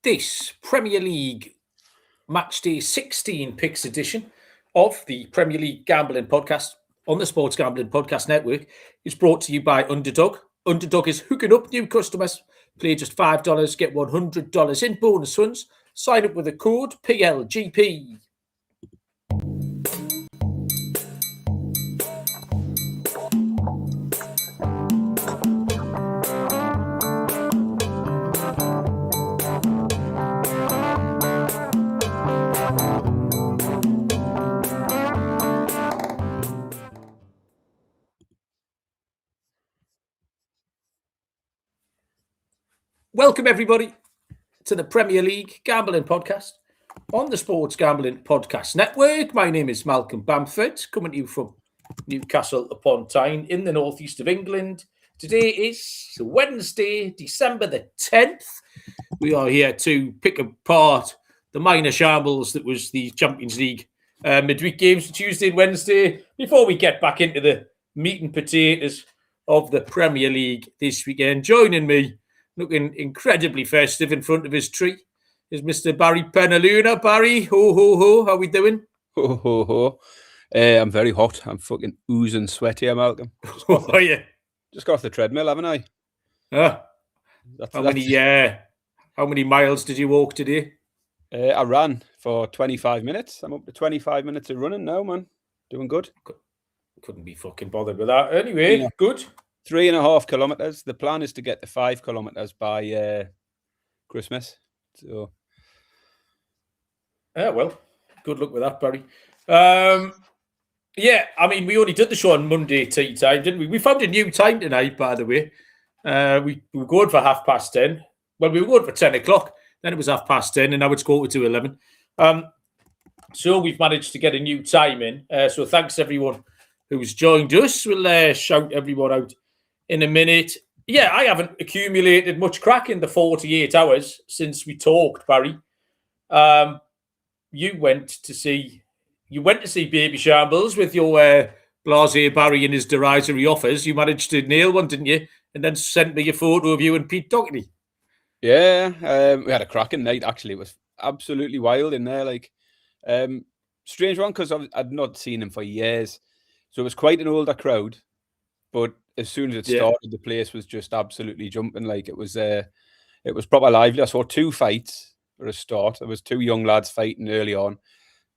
This Premier League Matchday 16 picks edition of the Premier League Gambling Podcast on the Sports Gambling Podcast Network is brought to you by Underdog. Underdog is hooking up new customers. Play just $5, get $100 in bonus funds. Sign up with the code PLGP. Welcome, everybody, to the Premier League Gambling Podcast on the Sports Gambling Podcast Network. My name is Malcolm Bamford, coming to you from Newcastle upon Tyne in the northeast of England. Today is Wednesday, December the 10th. We are here to pick apart the minor shambles that was the Champions League midweek games for Tuesday and Wednesday before we get back into the meat and potatoes of the Premier League this weekend. Joining me, looking incredibly festive in front of his tree, is Mr. Barry Penaluna. Barry, ho, ho, ho. How we doing? Ho, ho, ho. I'm very hot. I'm fucking oozing sweat here, Malcolm. Oh, are you? Just got off the treadmill, haven't I? How many miles did you walk today? I ran for 25 minutes. I'm up to 25 minutes of running now, man. Doing good. Couldn't be fucking bothered with that. Anyway, good. 3.5 kilometers. The plan is to get to 5 kilometers by Christmas. So, well, good luck with that, Barry. We only did the show on Monday tea time, didn't we? We found a new time tonight, by the way. We were going for 10:30. Well, we were going for 10 o'clock. Then it was 10:30, and now it's 11:15. So we've managed to get a new time in. So thanks everyone who's joined us. We'll shout everyone out in a minute. Yeah, I haven't accumulated much crack in the 48 hours since we talked, Barry. You went to see Baby Shambles with your blasé Barry and his derisory offers. You managed to nail one, didn't you? And then sent me a photo of you and Pete Doherty. Yeah, we had a cracking night, actually. It was absolutely wild in there. Strange one, because I'd not seen him for years. So it was quite an older crowd. But as soon as it started, the place was just absolutely jumping. It was proper lively. I saw 2 fights for a start. There was 2 young lads fighting early on,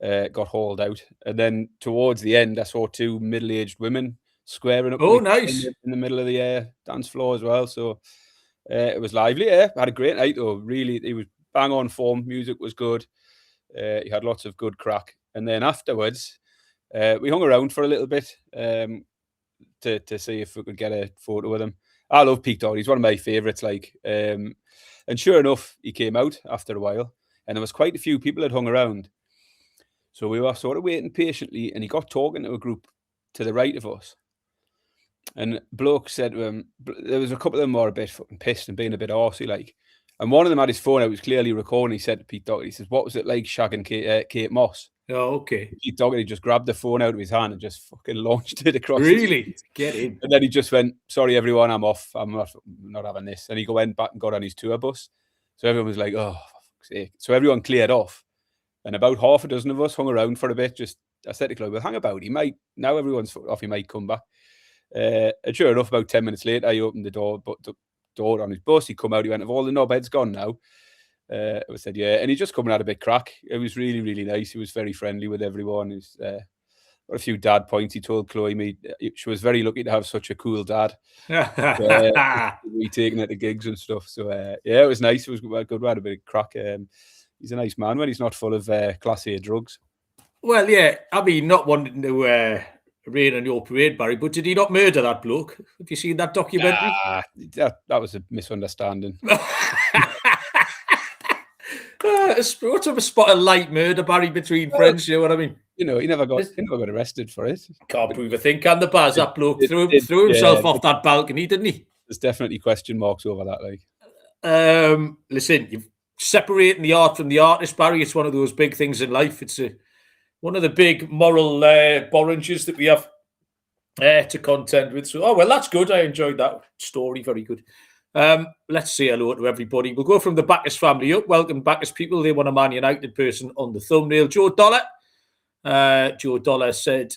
got hauled out. And then towards the end, I saw 2 middle-aged women squaring up. Oh, nice. In the middle of the dance floor as well. So it was lively. I had a great night, though. Really, it was bang on form. Music was good. He had lots of good crack. And then afterwards, we hung around for a little bit. To see if we could get a photo with him. I love Pete Doherty. He's one of my favourites. And sure enough, he came out after a while, and there was quite a few people that hung around. So we were sort of waiting patiently, and he got talking to a group to the right of us. And bloke said to him, there was a couple of them were a bit fucking pissed and being a bit arsey, And one of them had his phone out, was clearly recording. He said to Pete Doherty, he says, "What was it like shagging Kate Moss?" Oh, okay. Pete Doherty just grabbed the phone out of his hand and just fucking launched it across. Really? Get in. And then he just went, "Sorry, everyone, I'm off. I'm not having this." And he went back and got on his tour bus. So everyone was like, "Oh, for fuck's sake." So everyone cleared off. And about half a dozen of us hung around for a bit. I said to Chloe, "Well, hang about. Now everyone's off, he might come back." And sure enough, about 10 minutes later, I opened the door on his bus. He come out, he went, "Have all the knobheads gone now?" I said, "Yeah," and he just come and had a bit crack. It was really, really nice. He was very friendly with everyone. He's got a few dad points. He told Chloe she was very lucky to have such a cool dad. We taking her to gigs and stuff. So it was nice. It was good. We had a bit of crack. He's a nice man when he's not full of Class A drugs. Well, yeah. I mean, not wanting to rain on your parade, Barry, but did he not murder that bloke? Have you seen that documentary? That was a misunderstanding. Sort of a spot of light murder, Barry, between friends. You know what I mean? He never got arrested for it. Can't prove a thing, can the Baz? That bloke threw himself off that balcony, didn't he? There's definitely question marks over that. Listen, you're separating the art from the artist, Barry. It's one of those big things in life. It's one of the big moral borranges that we have to contend with. So, that's good. I enjoyed that story. Very good. Let's say hello to everybody. We'll go from the Bacchus family up. Welcome, Bacchus people. They want a Man United person on the thumbnail. Joe Dollar. Joe Dollar said,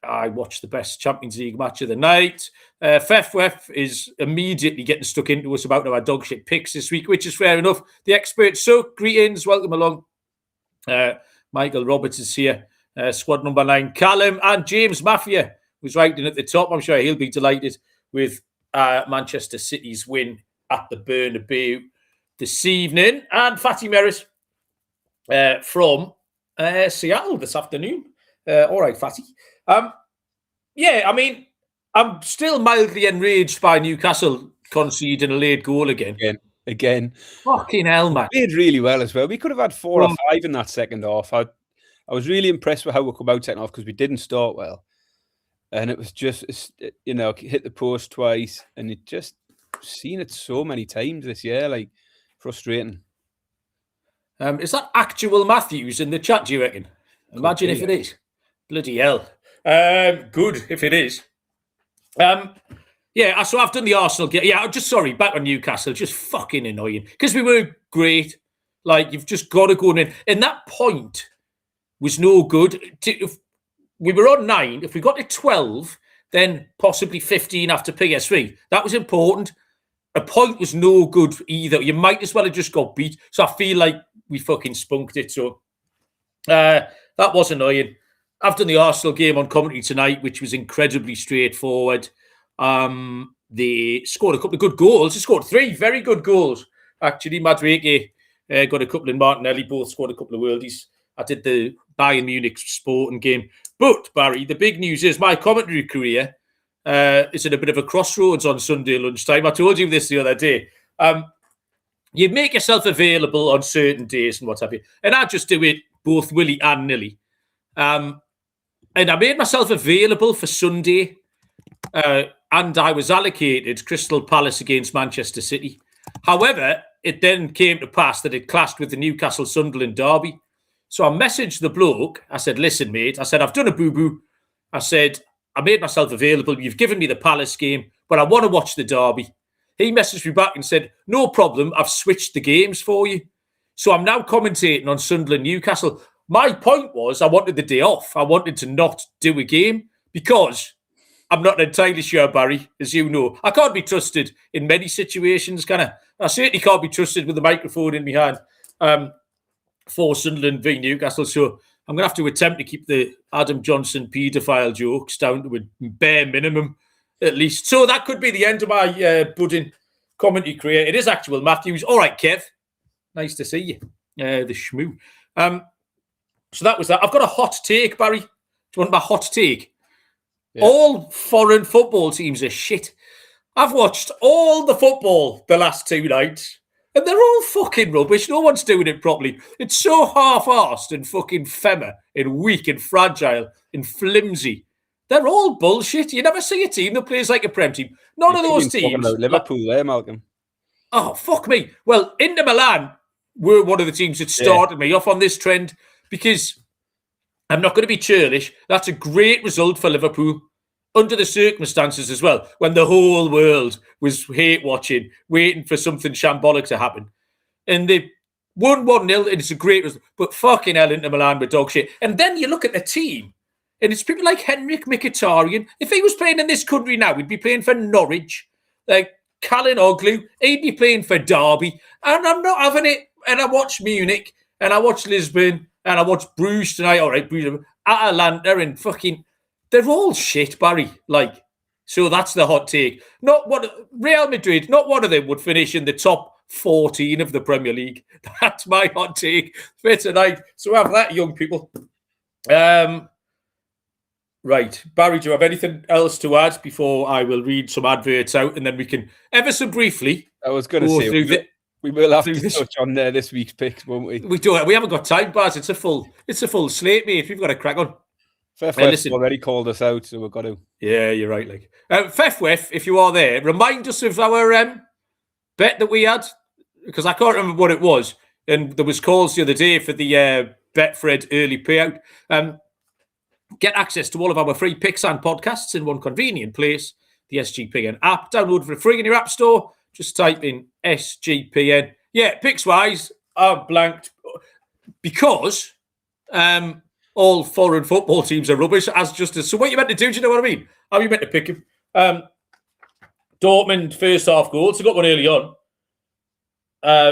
I watched the best Champions League match of the night. Fef is immediately getting stuck into us about our dog shit picks this week, which is fair enough. The expert Soak, greetings, welcome along. Michael Roberts is here. Squad number 9, Callum and James Mafia, who's writing at the top. I'm sure he'll be delighted with Manchester City's win at the Bernabeu this evening. And Fatty Merris from Seattle this afternoon. All right, Fatty. Yeah, I mean, I'm still mildly enraged by Newcastle conceding a late goal again. Fucking hell, man. We played really well as well. We could have had 4 or 5 in that second half. I was really impressed with how we come out second half because we didn't start well. And it was just, hit the post twice. And it just seen it so many times this year, like frustrating. Is that actual Matthews in the chat, do you reckon? Imagine if it is. Bloody hell. Good if it is. Yeah, so I've done the Arsenal game. Yeah, back on Newcastle. Just fucking annoying. Because we were great. Like, you've just got to go in. And that point was no good. If we were on 9. If we got to 12, then possibly 15 after PSV. That was important. A point was no good either. You might as well have just got beat. So I feel like we fucking spunked it. So that was annoying. I've done the Arsenal game on commentary tonight, which was incredibly straightforward. They scored a couple of good goals. They scored 3 very good goals. Actually, Madueke got a couple in Martinelli. Both scored a couple of worldies. I did the Bayern Munich Sporting game. But, Barry, the big news is my commentary career is at a bit of a crossroads on Sunday lunchtime. I told you this the other day. You make yourself available on certain days and what have you. And I just do it both willy and nilly. And I made myself available for Sunday, and I was allocated Crystal Palace against Manchester City. However, it then came to pass that it clashed with the Newcastle Sunderland derby. So I messaged the bloke. I said, listen, mate. I said, I've done a boo-boo. I said, I made myself available. You've given me the Palace game, but I want to watch the derby. He messaged me back and said, no problem. I've switched the games for you. So I'm now commentating on Sunderland Newcastle. My point was I wanted the day off. I wanted to not do a game because I'm not entirely sure, Barry, as you know. I can't be trusted in many situations, can I? I certainly can't be trusted with the microphone in my hand for Sunderland v Newcastle. So I'm going to have to attempt to keep the Adam Johnson paedophile jokes down to a bare minimum, at least. So that could be the end of my budding commentary career. It is actual Matthews. All right, Kev. Nice to see you. The shmoo. So that was that. I've got a hot take, Barry. Do you want my hot take? Yeah. All foreign football teams are shit. I've watched all the football the last 2 nights, and they're all fucking rubbish. No one's doing it properly. It's so half-arsed and fucking femmer and weak and fragile and flimsy. They're all bullshit. You never see a team that plays like a Prem team. None of those teams. Liverpool there, Malcolm. Oh, fuck me. Well, Inter Milan were one of the teams that started me off on this trend. Because I'm not going to be churlish. That's a great result for Liverpool under the circumstances as well, when the whole world was hate-watching, waiting for something shambolic to happen. And they won 1-0, and it's a great result. But fucking hell, Inter Milan were dog shit. And then you look at the team, and it's people like Henrik Mkhitaryan. If he was playing in this country now, he'd be playing for Norwich. Like Callan Oglu, he'd be playing for Derby. And I'm not having it. And I watch Munich, and I watch Lisbon, and I watched Bruges tonight. All right, Bruges, Atalanta, and fucking... They're all shit, Barry. Like, so that's the hot take. Not what Real Madrid, not one of them would finish in the top 14 of the Premier League. That's my hot take for tonight. So have that, young people. Right. Barry, do you have anything else to add before I will read some adverts out, and then we can ever so briefly... I was going to say... We will have to touch on this week's picks, won't we? We do. We haven't got time, Baz. It's a full slate, mate. We've got to crack on. Fefwef already called us out, so we've got to. Yeah, you're right. Like Fefwef, if you are there, remind us of our bet that we had, because I can't remember what it was. And there was calls the other day for the Betfred early payout. Get access to all of our free picks and podcasts in one convenient place. The SGPN app. Download for free in your app store. Just type in SGPN. Yeah, picks-wise, I've blanked because all foreign football teams are rubbish, as Justice. So what you meant to do, do you know what I mean? How you meant to pick him? Dortmund, first half goals. They got one early on.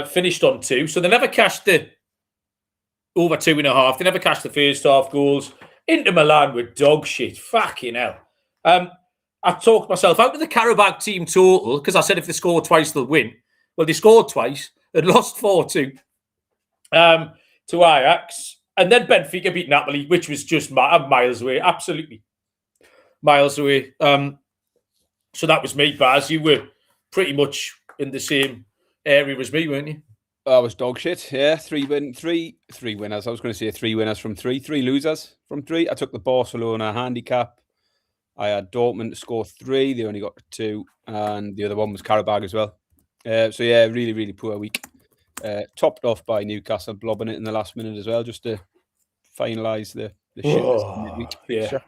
Finished on 2. So they never cashed the over 2.5. They never cashed the first half goals. Inter Milan with dog shit. Fucking hell. I talked myself out of the Karabakh team total because I said if they score twice, they'll win. Well, they scored twice. They'd lost 4-2 to Ajax. And then Benfica beat Napoli, which was just miles away. Absolutely miles away. So that was me, Baz. You were pretty much in the same area as me, weren't you? I was dog shit. Yeah, three winners. I was going to say 3 winners from 3, 3 losers from 3. I took the Barcelona handicap. I had Dortmund to score 3. They only got 2, and the other one was Karabakh as well. So yeah, really, really poor week. Topped off by Newcastle blobbing it in the last minute as well, just to finalise the shit midweek fixture.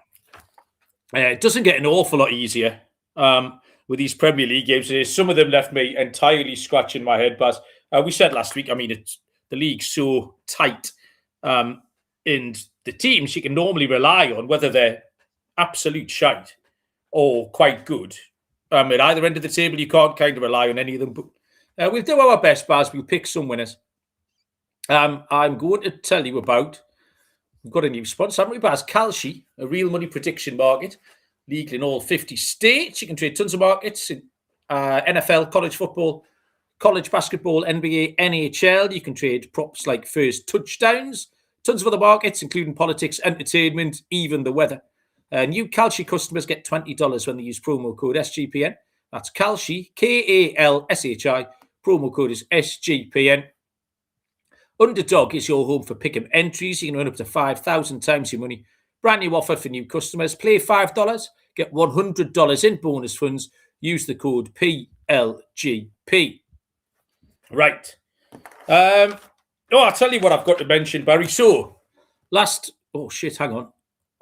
It doesn't get an awful lot easier with these Premier League games. Some of them left me entirely scratching my head, but we said last week, I mean, the league's so tight, and the teams you can normally rely on, whether they're absolute shite or quite good, at either end of the table, you can't kind of rely on any of them. But we'll do our best, Baz. We'll pick some winners. I'm going to tell you about, we've got a new sponsor, haven't we, Baz? Kalshi, a real money prediction market, legal in all 50 states. You can trade tons of markets in NFL, college football, college basketball, NBA, NHL. You can trade props like first touchdowns, tons of other markets, including politics, entertainment, even the weather. New Kalshi customers get $20 when they use promo code SGPN. That's Kalshi, Kalshi. Promo code is SGPN. Underdog is your home for pick'em entries. You can earn up to 5,000 times your money. Brand new offer for new customers. Play $5, get $100 in bonus funds. Use the code PLGP. Right. I'll tell you what I've got to mention, Barry. So, hang on.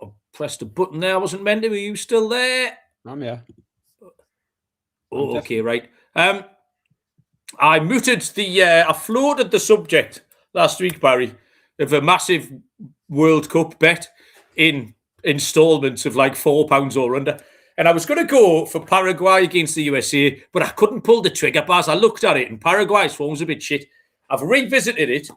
I pressed a button there. I wasn't meant to. Are you still there? I'm here. Oh, okay, right. I I floated the subject last week, Barry, of a massive World Cup bet in installments of like £4 or under. And I was going to go for Paraguay against the USA, but I couldn't pull the trigger, Baz. I looked at it, and Paraguay's form was a bit shit. I've revisited it,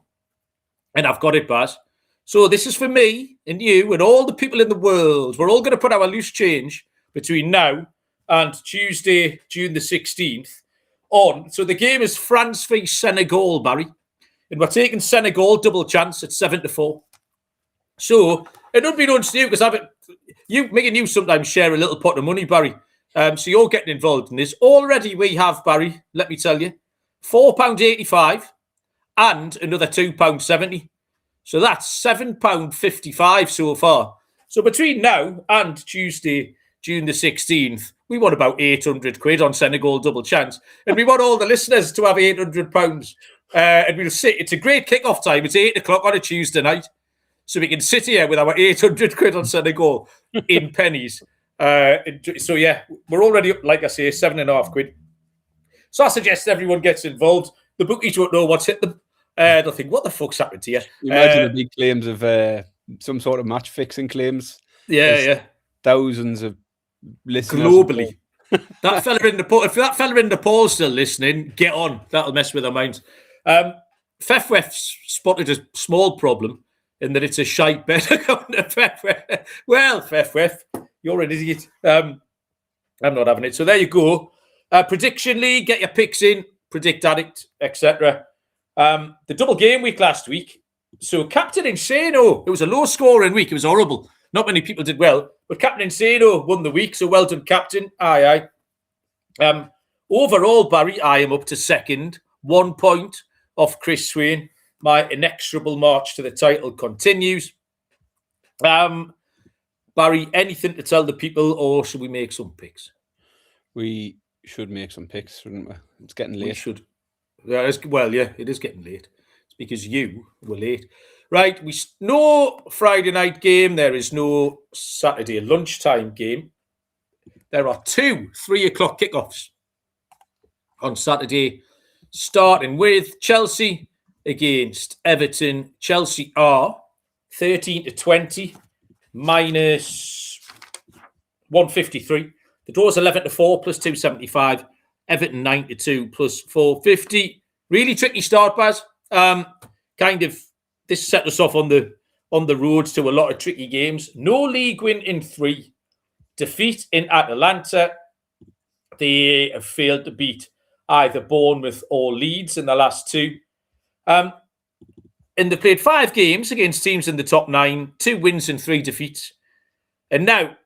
and I've got it, Baz. So this is for me and you and all the people in the world. We're all going to put our loose change between now and Tuesday, June the 16th on. So the game is France v Senegal, Barry. And we're taking Senegal double chance at 7-4. So it unbeknownst to you, because me and you sometimes share a little pot of money, Barry. So you're getting involved in this. Already we have, Barry, let me tell you, £4.85 and another £2.70. So that's £7.55 so far. So between now and Tuesday, June the 16th, we want about 800 quid on Senegal double chance. And we want all the listeners to have £800. And we'll sit. It's a great kick-off time. It's 8 o'clock on a Tuesday night. So we can sit here with our 800 quid on Senegal in pennies. So yeah, we're already up, like I say, 7.5 quid. So I suggest everyone gets involved. The bookies won't know what's hit them. They'll think, what the fuck's happened to you? Imagine the big claims of some sort of match fixing claims. Yeah. Thousands of listeners. Globally. That fella in Nepal, if that fella in Nepal's still listening, get on. That'll mess with their minds. Fefwef's spotted a small problem in that it's a shite bet. Well, Fefwef, you're an idiot. I'm not having it. So there you go. Prediction League, get your picks in. Predict Addict, etc. The double game week last week. So Captain Insano, it was a low scoring week. It was horrible. Not many people did well, but Captain Insano won the week. So well done, Captain. Aye. Overall, Barry, I am up to second. 1 point off Chris Swain. My inexorable march to the title continues. Barry, anything to tell the people, or should we make some picks? We should make some picks, shouldn't we? It's getting late. We should. Yeah, it is getting late. It's because you were late. Right, no Friday night game. There is no Saturday lunchtime game. There are 2 3 o'clock kickoffs. on Saturday, starting with Chelsea against Everton. Chelsea are 13-20, minus 153. The draw's 11-4, plus 275. Everton 9-2, plus 450. Really tricky start, Baz. This set us off on the roads to a lot of tricky games. No league win in 3. Defeat in Atalanta. They have failed to beat either Bournemouth or Leeds in the last 2. And they played 5 games against teams in the top 9, 2 wins and 3 defeats. And now,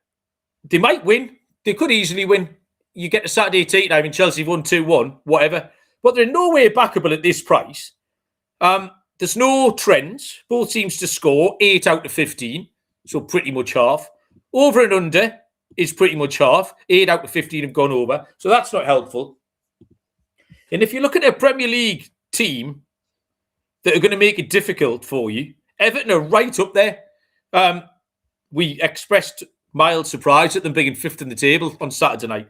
they might win. They could easily win. You get to Saturday tea time and Chelsea won 2-1, whatever. But they're in no way backable at this price. There's no trends. Both teams to score 8 out of 15, so pretty much half. Over and under is pretty much half. 8 out of 15 have gone over, so that's not helpful. And if you look at a Premier League team that are going to make it difficult for you, Everton are right up there. We expressed mild surprise at them being 5th in the table on Saturday night.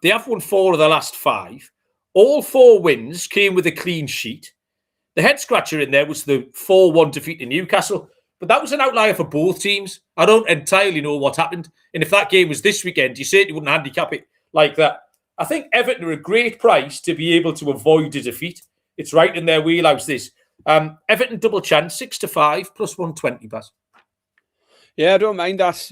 They have won 4 of the last 5. All 4 wins came with a clean sheet. The head scratcher in there was the 4-1 defeat to Newcastle, but that was an outlier for both teams. I don't entirely know what happened. And if that game was this weekend, you certainly wouldn't handicap it like that. I think Everton are a great price to be able to avoid a defeat. It's right in their wheelhouse, this. Everton double chance, 6-5, plus 120, Baz. Yeah, I don't mind that.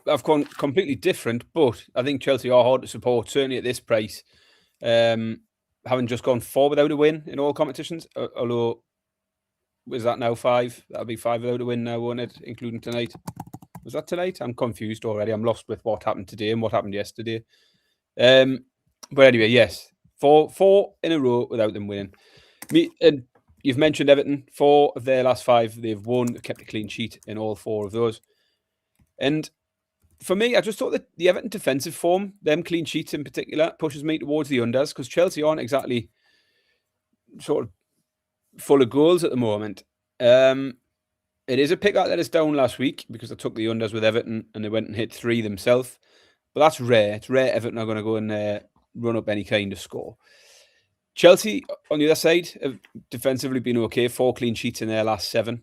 I've gone completely different, but I think Chelsea are hard to support, certainly at this price. Having just gone 4 without a win in all competitions, although, was that now 5? That'll be 5 without a win now, won't it, including tonight? Was that tonight? I'm confused already. I'm lost with what happened today and what happened yesterday. But anyway, yes, 4 in a row without them winning. And you've mentioned Everton. 4 of their last 5, they've won, kept a clean sheet in all 4 of those. And for me, I just thought that the Everton defensive form, them clean sheets in particular, pushes me towards the unders, because Chelsea aren't exactly sort of full of goals at the moment. It is a pick that let us down last week because I took the unders with Everton and they went and hit 3 themselves. But that's rare. It's rare Everton are going to go and run up any kind of score. Chelsea, on the other side, have defensively been okay. 4 clean sheets in their last 7.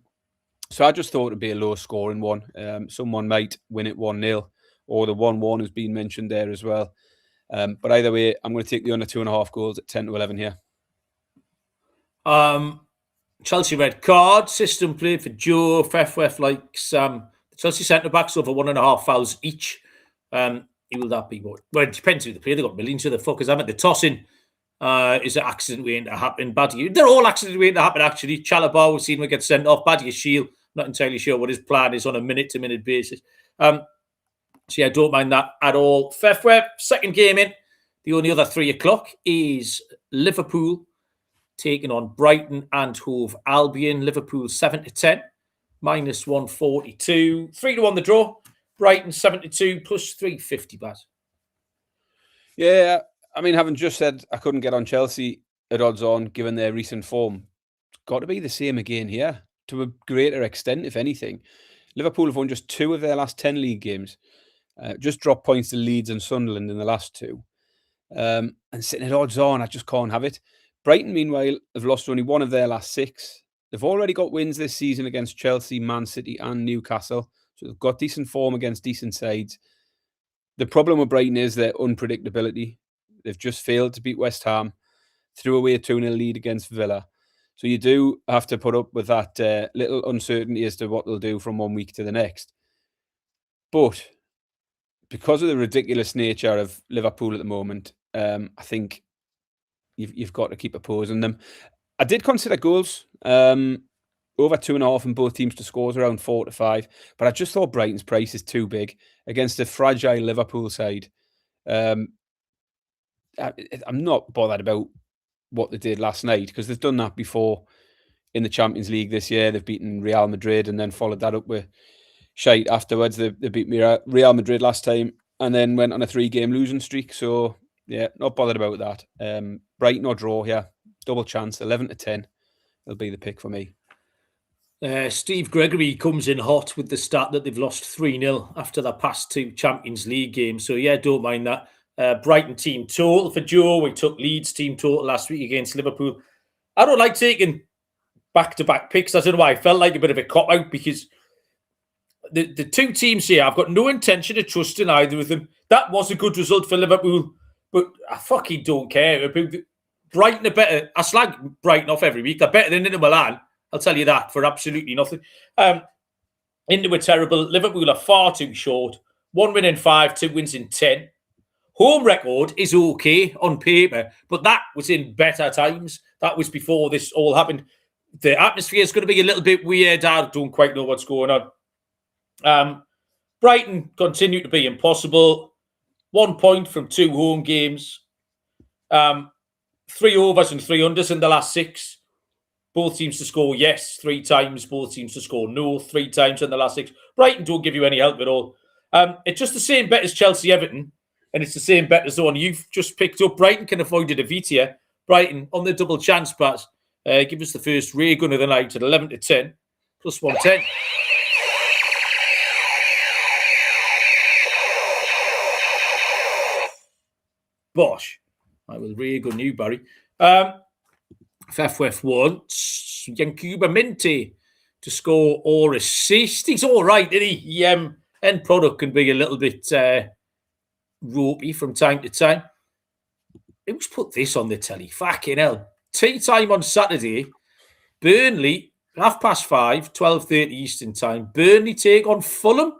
So I just thought it'd be a low-scoring one. Someone might win it 1-0, or the 1-1 has been mentioned there as well. But either way, I'm going to take the under 2.5 goals at 10-11 here. Chelsea red card. System play for Joe. Fefwef likes the Chelsea centre-backs over 1.5 fouls each. Who will that be? Well, it depends who they play. They've got millions of the fuckers, haven't they? The tossing is an accident waiting to happen. They're all accidents waiting to happen, actually. Chalobah, we've seen him get sent off. Badia Shield, not entirely sure what his plan is on a minute-to-minute basis. So yeah, don't mind that at all. Fefweb, second game in. The only other 3 o'clock is Liverpool taking on Brighton and Hove Albion. Liverpool 7-10, minus 142. 3-1 the draw. Brighton 7-2, plus 350, Baz. Yeah, I mean, having just said I couldn't get on Chelsea at odds on, given their recent form, it's got to be the same again here, to a greater extent, if anything. Liverpool have won just 2 of their last 10 league games. Just dropped points to Leeds and Sunderland in the last 2. And sitting at odds on, I just can't have it. Brighton, meanwhile, have lost only 1 of their last 6. They've already got wins this season against Chelsea, Man City and Newcastle. So they've got decent form against decent sides. The problem with Brighton is their unpredictability. They've just failed to beat West Ham, threw away a 2-0 lead against Villa. So you do have to put up with that little uncertainty as to what they'll do from one week to the next. But because of the ridiculous nature of Liverpool at the moment, I think you've got to keep opposing them. I did consider goals. Over 2.5 and both teams to scores around 4-5. But I just thought Brighton's price is too big against a fragile Liverpool side. I'm not bothered about what they did last night because they've done that before in the Champions League this year. They've beaten Real Madrid and then followed that up with shite afterwards. They beat Real Madrid last time and then went on a 3-game losing streak. So, yeah, not bothered about that. Brighton or draw here. Double chance, 11-10. It'll be the pick for me. Steve Gregory comes in hot with the stat that they've lost 3-0 after their past 2 Champions League games. So, yeah, don't mind that. Brighton team total for Joe. We took Leeds team total last week against Liverpool. I don't like taking back-to-back picks. I don't know why. I felt like a bit of a cop-out because the two teams here, I've got no intention of trusting either of them. That was a good result for Liverpool, but I fucking don't care. Brighton are better. I slag Brighton off every week. They're better than Inter Milan. I'll tell you that for absolutely nothing. Inter were terrible. Liverpool are far too short. 1 win in 5, 2 wins in 10. Home record is okay on paper, but that was in better times. That was before this all happened. The atmosphere is going to be a little bit weird. I don't quite know what's going on. Brighton continue to be impossible. 1 point from 2 home games. 3 overs and 3 unders in the last 6. Both teams to score yes 3 times. Both teams to score no 3 times in the last 6. Brighton don't give you any help at all. It's just the same bet as Chelsea Everton. And it's the same bet as the one you've just picked up. Brighton can avoid a defeat here. Brighton on the double chance pass. Give us the first ray gun of the night at 11-10. Plus 110. Bosh. I will ray gun you, Barry. FFF wants Yankuba Minte to score or assist. He's all right, isn't he? End product can be a little bit... ropey from time to time. Who's put this on the telly? Fucking hell. Tea time on Saturday. Burnley, 5:30, 12:30 Eastern time. Burnley take on Fulham.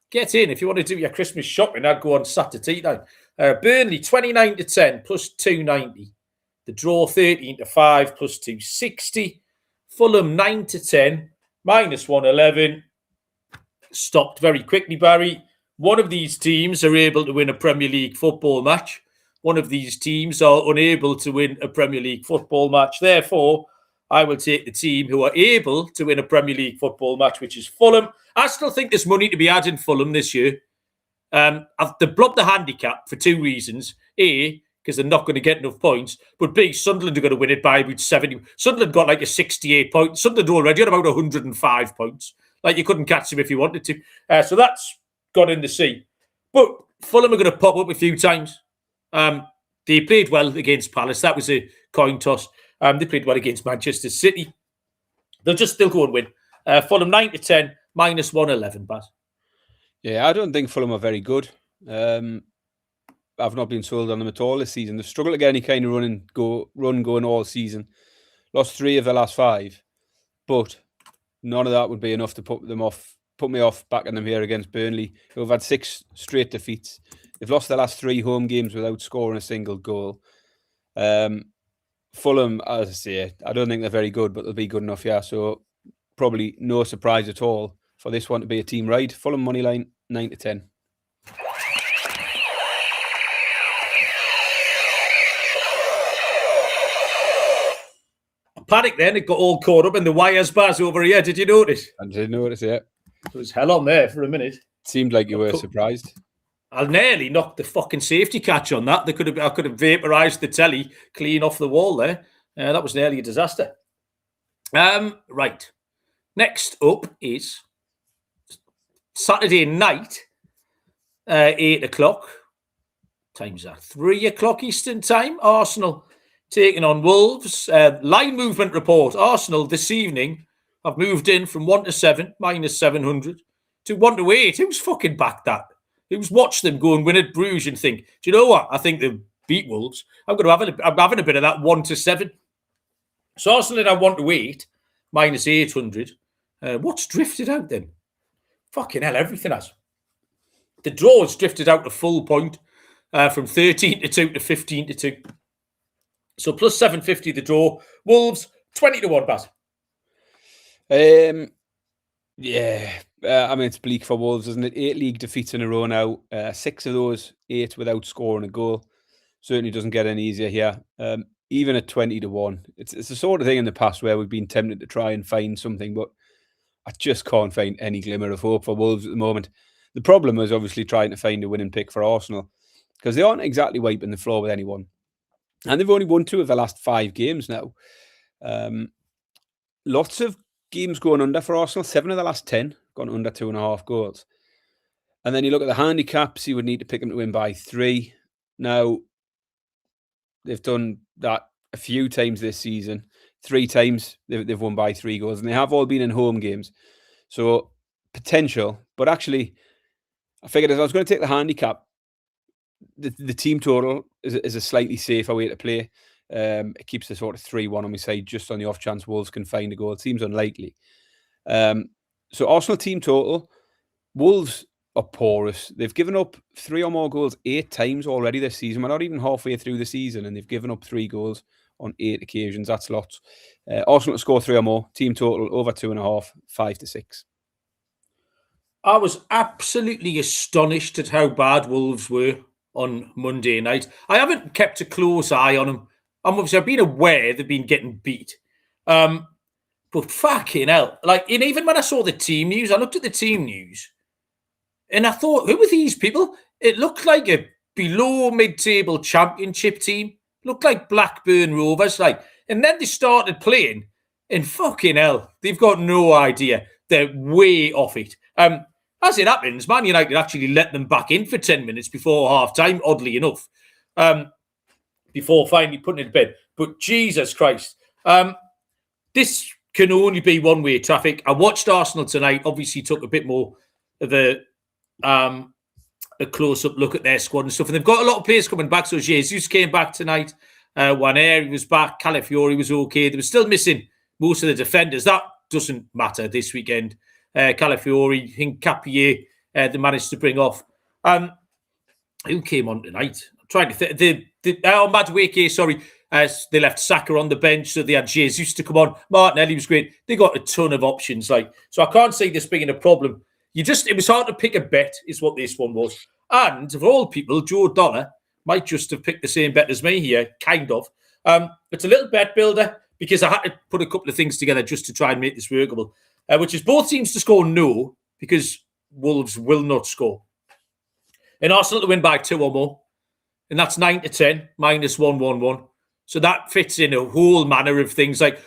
Get in. If you want to do your Christmas shopping, I'd go on Saturday time. Burnley, 29-10, plus 290. The draw, 13-5, plus 260. Fulham, 9-10, minus 111. Stopped very quickly, Barry. One of these teams are able to win a Premier League football match. One of these teams are unable to win a Premier League football match. Therefore, I will take the team who are able to win a Premier League football match, which is Fulham. I still think there's money to be had in Fulham this year. They've blocked the handicap for 2 reasons. A, because they're not going to get enough points. But B, Sunderland are going to win it by about 70. Sunderland got like a 68 point. Sunderland already had about 105 points. Like you couldn't catch them if you wanted to. So that's got in the sea. But Fulham are going to pop up a few times. They played well against Palace. That was a coin toss. They played well against Manchester City. They'll go and win. Fulham 9-10, minus 111, Baz. Yeah, I don't think Fulham are very good. I've not been sold on them at all this season. They've struggled to get any kind of run going all season. Lost 3 of the last 5. But none of that would be enough to put me off backing them here against Burnley, who have had 6 straight defeats. They've lost their last 3 home games without scoring a single goal. Fulham, as I say, I don't think they're very good, but they'll be good enough, yeah. So probably no surprise at all for this one to be a team ride. Fulham money line 9-10. Panic then, it got all caught up in the wires, Baz, over here. Did you notice? I did notice, yeah. There was hell on there for a minute. Seemed like you were surprised. I nearly knocked the fucking safety catch on that. I could have vaporised the telly clean off the wall there. That was nearly a disaster. Right. Next up is Saturday night, 8 o'clock. Time's at 3 o'clock Eastern time. Arsenal taking on Wolves. Line movement report. Arsenal this evening have moved in from 1-7, minus 700, to 1-8. Who's fucking backed that? Who's watched them go and win at Bruges and think, do you know what? I think they'll beat Wolves. I'm having a bit of that 1-7. So Arsenal are 1-8, minus 800. What's drifted out then? Fucking hell, everything has. The draw has drifted out a full point from 13-2 to 15-2. So plus 750 the draw. Wolves 20-1, Baz. Yeah. I mean, it's bleak for Wolves, isn't it? 8 league defeats in a row now. 6 of those, 8 without scoring a goal. Certainly doesn't get any easier here. Even at 20-1. It's the sort of thing in the past where we've been tempted to try and find something, but I just can't find any glimmer of hope for Wolves at the moment. The problem is obviously trying to find a winning pick for Arsenal, because they aren't exactly wiping the floor with anyone. And they've only won 2 of the last 5 games now. Lots of games going under for Arsenal. 7 of the last 10 gone under 2.5 goals. And then you look at the handicaps, you would need to pick them to win by 3. Now, they've done that a few times this season. 3 times they've won by 3 goals, and they have all been in home games. So, potential. But actually, I figured as I was going to take the handicap, the team total is a slightly safer way to play. It keeps the sort of 3-1 on my side, just on the off chance Wolves can find a goal. It seems unlikely. So Arsenal team total, Wolves are porous. They've given up 3 or more goals 8 times already this season. We're not even halfway through the season, and they've given up 3 goals on 8 occasions. That's lots. Arsenal to score 3 or more. Team total over 2.5, 5-6. I was absolutely astonished at how bad Wolves were on Monday night. I haven't kept a close eye on them. I've been aware they've been getting beat. But fucking hell. Like, and even when I saw the team news, I looked at the team news and I thought, who are these people? It looked like a below mid-table championship team. Looked like Blackburn Rovers. And then they started playing and fucking hell, they've got no idea. They're way off it. As it happens, Man United actually let them back in for 10 minutes before half-time, oddly enough, before finally putting it to bed. But Jesus Christ, this can only be one-way traffic. I watched Arsenal tonight, obviously took a bit more of a close-up look at their squad and stuff. And they've got a lot of players coming back. So Jesus came back tonight. Waneri was back. Calafiori was okay. They were still missing most of the defenders. That doesn't matter this weekend. Calafiori, Hincapié, they managed to bring off. Who came on tonight? I'm trying to think. Madueke, sorry. They left Saka on the bench, so they had Jesus to come on. Martinelli was great. They got a ton of options. So I can't see this being a problem. It was hard to pick a bet, is what this one was. And of all people, Joe Dollar might just have picked the same bet as me here, kind of. It's a little bet builder because I had to put a couple of things together just to try and make this workable. Which is both teams to score no, because Wolves will not score. And Arsenal to win by 2 or more. And that's 9-10, minus 111. So that fits in a whole manner of things. Like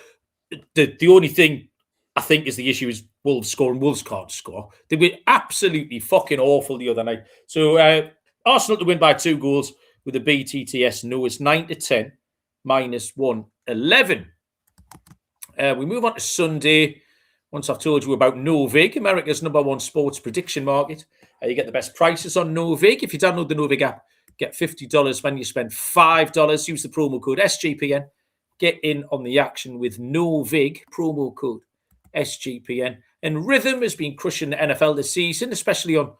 the only thing I think is the issue is Wolves scoring. Wolves can't score. They were absolutely fucking awful the other night. So Arsenal to win by 2 goals with a BTTS no is 9-10, minus 111. We move on to Sunday. Once I've told you about Novig, America's #1 sports prediction market. You get the best prices on Novig. If you download the Novig app, get $50 when you spend $5. Use the promo code SGPN. Get in on the action with Novig, promo code SGPN. And Rhythm has been crushing the NFL this season, especially on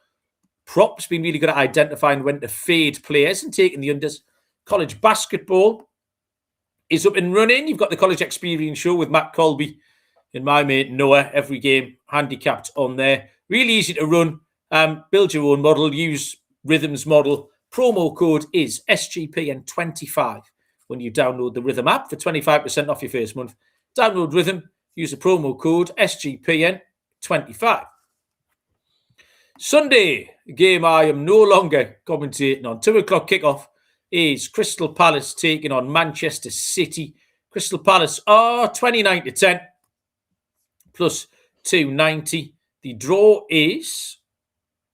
props. Been really good at identifying when to fade players and taking the unders. College basketball is up and running. You've got the College Experience Show with Matt Colby and my mate Noah, every game handicapped on there. Really easy to run. Build your own model. Use Rhythm's model. Promo code is SGPN25 when you download the Rhythm app for 25% off your first month. Download Rhythm. Use the promo code SGPN25. Sunday, game I am no longer commentating on. 2 o'clock kickoff is Crystal Palace taking on Manchester City. Crystal Palace are 29-10. Plus 290. The draw is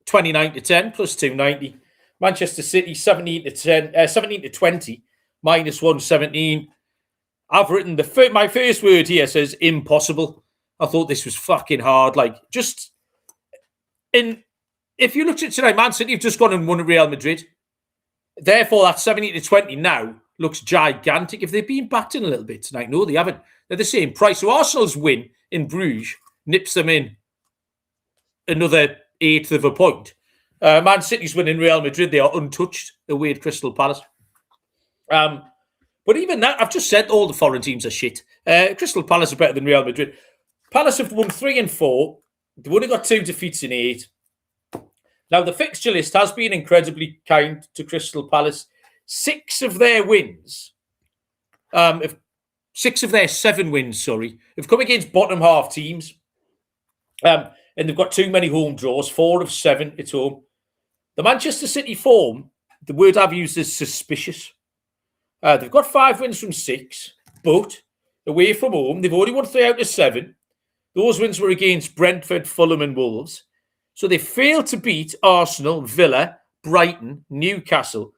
29-10 plus 290. Manchester City 17-20 minus 117. I've written my first word here says impossible. I thought this was fucking hard. If you looked at tonight, Man City have just gone and won at Real Madrid. Therefore, that 17-20 now looks gigantic. If they've been backed in a little bit tonight, no, they haven't. They're the same price. So Arsenal's win in Bruges nips them in another 1/8 of a point. Man City's win in Real Madrid, they are untouched away at Crystal Palace. But even that, I've just said all the foreign teams are shit. Crystal Palace are better than Real Madrid. Palace have won 3 and 4. They've only got 2 defeats in 8. Now, the fixture list has been incredibly kind to Crystal Palace. 6 of their wins, 6 of their 7 wins, have come against bottom half teams. And they've got too many home draws, 4 of 7 at home. The Manchester City form, the word I've used is suspicious. They've got 5 wins from 6, but away from home, they've only won 3 out of 7. Those wins were against Brentford, Fulham and Wolves. So they failed to beat Arsenal, Villa, Brighton, Newcastle.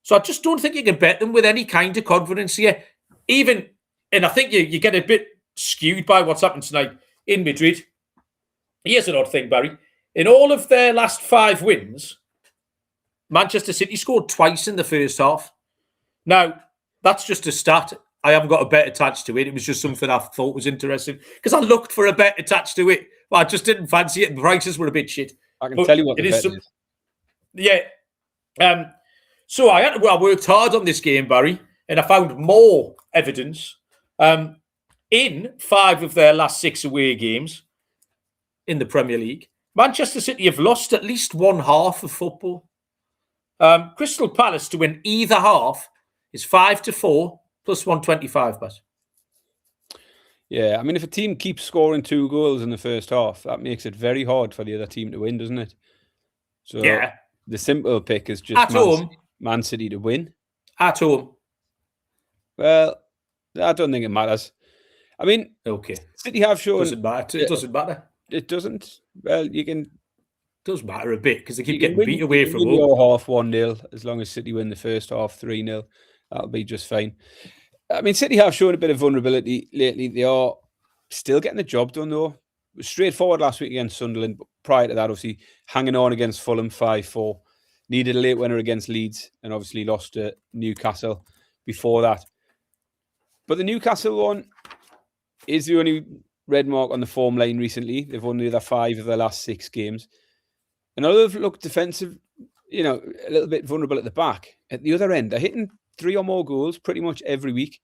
So I just don't think you can bet them with any kind of confidence here. And I think you get a bit skewed by what's happened tonight in Madrid. Here's an odd thing, Barry. In all of their last 5 wins, Manchester City scored twice in the first half. Now, that's just a stat. I haven't got a bet attached to it. It was just something I thought was interesting because I looked for a bet attached to it, but I just didn't fancy it. The prices were a bit shit. I can tell you what the bet is. Yeah. So I worked hard on this game, Barry, and I found more evidence. In 5 of their last 6 away games in the Premier League, Manchester City have lost at least one half of football. Crystal Palace to win either half is 5-4 plus 125, but. Yeah, I mean, if a team keeps scoring 2 goals in the first half, that makes it very hard for the other team to win, doesn't it? So yeah, the simple pick is just Man City to win. At home. Well, I don't think it matters. I mean, okay, City have shown... It doesn't matter. It doesn't. Well, you can... It does matter a bit because they keep getting beat away from home. Your half 1-0, as long as City win the first half 3-0, that'll be just fine. I mean, City have shown a bit of vulnerability lately. They are still getting the job done, though. It was straightforward last week against Sunderland, but prior to that, obviously, hanging on against Fulham 5-4. Needed a late winner against Leeds, and obviously lost to Newcastle before that. But the Newcastle one is the only red mark on the form line recently. They've won the other 5 of their last 6 games. And although they've looked defensive, a little bit vulnerable at the back, at the other end, they're hitting 3 or more goals pretty much every week.